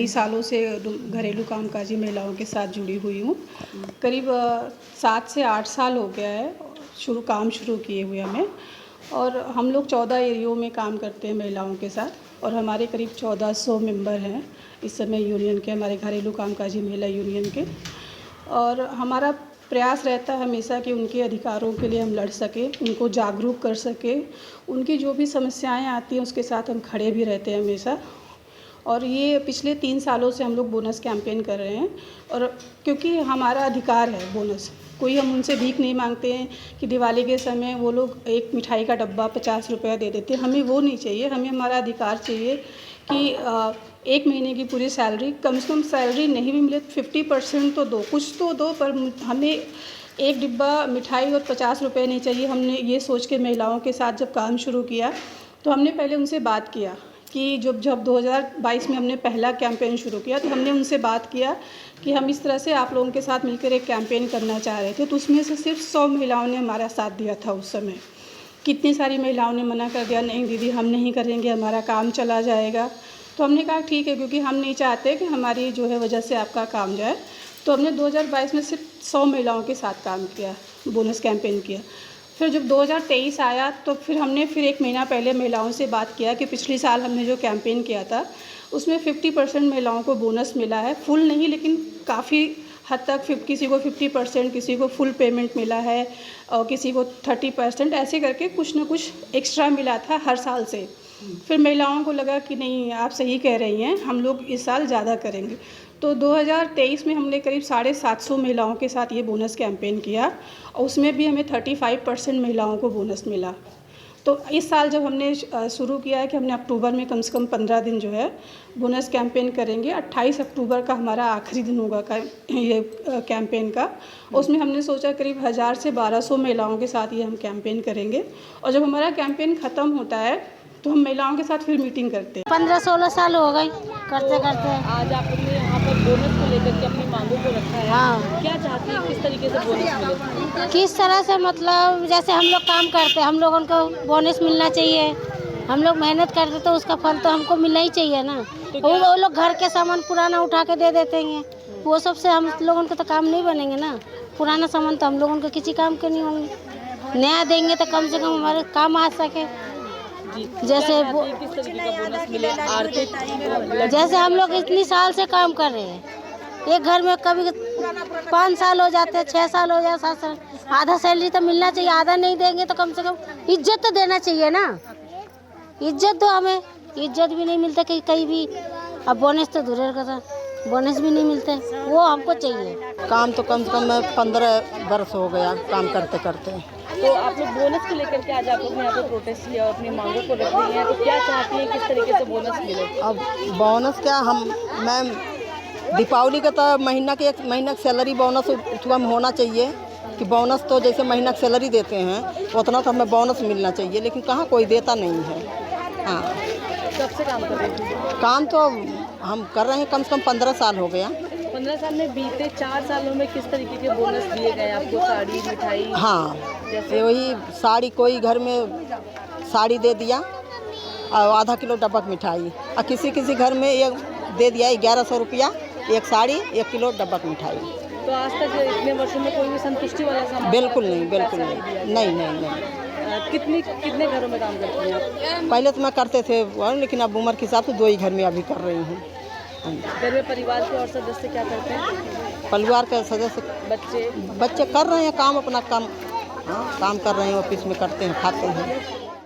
सालों से घरेलू कामकाजी महिलाओं के साथ जुड़ी हुई हूँ। करीब 7 से 8 साल हो गया है काम शुरू किए हुए हमें। और हम लोग 14 एरियो में काम करते हैं महिलाओं के साथ, और हमारे करीब 1400 मेंबर हैं इस समय यूनियन के, हमारे घरेलू कामकाजी महिला यूनियन के। और हमारा प्रयास रहता है हमेशा कि उनके अधिकारों के लिए हम लड़ सकें, उनको जागरूक कर सकें, उनकी जो भी समस्याएं आती हैं उसके साथ हम खड़े भी रहते हैं हमेशा। और ये पिछले 3 सालों से हम लोग बोनस कैंपेन कर रहे हैं, और क्योंकि हमारा अधिकार है बोनस, कोई हम उनसे भीख नहीं मांगते हैं कि दिवाली के समय वो लोग एक मिठाई का डब्बा 50 रुपया दे देते हैं। हमें वो नहीं चाहिए, हमें हमारा अधिकार चाहिए कि 1 महीने की पूरी सैलरी, कम से कम सैलरी नहीं भी मिले 50% तो दो, कुछ तो दो, पर हमें एक डिब्बा मिठाई और 50 रुपये नहीं चाहिए। हमने ये सोच के महिलाओं के साथ जब काम शुरू किया तो हमने पहले उनसे बात किया कि जब 2022 में हमने पहला कैंपेन शुरू किया तो हमने उनसे बात किया कि हम इस तरह से आप लोगों के साथ मिलकर एक कैंपेन करना चाह रहे थे। तो उसमें से सिर्फ 100 महिलाओं ने हमारा साथ दिया था उस समय। कितनी सारी महिलाओं ने मना कर दिया, नहीं दीदी हम नहीं करेंगे, हमारा काम चला जाएगा। तो हमने कहा ठीक है, क्योंकि हम नहीं चाहते कि हमारी जो है वजह से आपका काम जाए। तो हमने 2022 में सिर्फ 100 महिलाओं के साथ काम किया, बोनस कैंपेन किया। फिर जब 2023 आया तो फिर हमने 1 महीना पहले महिलाओं से बात किया कि पिछले साल हमने जो कैंपेन किया था उसमें 50% महिलाओं को बोनस मिला है। फुल नहीं, लेकिन काफ़ी हद तक किसी को 50%, किसी को फुल पेमेंट मिला है, और किसी को 30%, ऐसे करके कुछ ना कुछ एक्स्ट्रा मिला था हर साल से। फिर महिलाओं को लगा कि नहीं आप सही कह रही हैं, हम लोग इस साल ज़्यादा करेंगे। तो 2023 में हमने करीब 750 महिलाओं के साथ ये बोनस कैंपेन किया, और उसमें भी हमें 35% महिलाओं को बोनस मिला। तो इस साल जब हमने शुरू किया है कि हमने अक्टूबर में कम से कम 15 दिन जो है बोनस कैंपेन करेंगे। 28 अक्टूबर का हमारा आखिरी दिन होगा ये कैंपेन का। उसमें हमने सोचा करीब 1000 से 1200 महिलाओं के साथ ये हम कैंपेन करेंगे, और जब हमारा कैंपेन ख़त्म होता है तो हम महिलाओं के साथ फिर मीटिंग करते हैं। 15-16 साल हो गए करते करते। आज आपने यहाँ पर बोनस को लेकर के अपनी मांगों को रखा है। हाँ, क्या चाहती है, किस तरीके से बोनस मिले? किस तरह से, मतलब जैसे हम लोग काम करते हैं, हम लोगों को बोनस मिलना चाहिए। हम लोग मेहनत करते तो उसका फल तो हमको मिलना ही चाहिए ना। तो वो लोग घर के सामान पुराना उठा के दे देते हैं, वो सबसे हम लोगों को तो काम नहीं बनेंगे ना। पुराना सामान तो हम लोगों को किसी काम के नहीं होंगे। नया देंगे तो कम से कम हमारे काम आ सके। जैसे वो किस तरीके का बोनस मिले आर्थिक, जैसे हम लोग इतनी साल से काम कर रहे हैं, एक घर में कभी 5 साल हो जाते हैं, 6 साल हो जाए, 7 साल, आधा सैलरी तो मिलना चाहिए। आधा नहीं देंगे तो कम से कम इज्जत तो देना चाहिए ना। इज्जत दो हमें, इज्जत भी नहीं मिलता कहीं भी। अब बोनस तो दूर का था, बोनस भी नहीं मिलते, वो हमको चाहिए। काम तो कम से कम 15 वर्ष हो गया काम करते करते। तो आप लोग बोनस को लेकर के आज आप लोग ने यहाँ पर प्रोटेस्ट किया और अपनी मांगों को रख रही हैं, तो क्या चाहती हैं, किस तरीके से बोनस मिले? अब बोनस क्या, मैम दीपावली का तो महीना की 1 महीना की सैलरी बोनस उसका होना चाहिए कि बोनस तो जैसे महीना की सैलरी देते हैं उतना तो हमें बोनस मिलना चाहिए, लेकिन कहाँ कोई देता नहीं है। हाँ, कब से काम कर रहे हैं? काम तो हम कर रहे हैं कम से कम 15 साल हो गया। 15 साल में बीते 4 सालों में किस तरीके के बोनस दिए गए आपको? साड़ी, मिठाई? हाँ, जैसे वही साड़ी, कोई घर में साड़ी दे दिया और आधा किलो डब्बा मिठाई, और किसी किसी घर में एक दे दिया 1100 रुपया, एक साड़ी 1 किलो डब्बा मिठाई। तो आज तक इतने वर्षों में कोई भी संतुष्टि वाला सामान? बिल्कुल नहीं, बिल्कुल नहीं, नहीं नहीं नहीं। कितने घरों में काम करती हैं आप? पहले तो मैं करते थे, लेकिन अब उम्र के हिसाब से 2 ही घर में अभी कर रही हूँ। घर में परिवार के और सदस्य क्या करते हैं? परिवार के सदस्य बच्चे कर रहे हैं काम, अपना काम। हाँ, काम कर रहे हैं, ऑफिस में करते हैं, खाते हैं।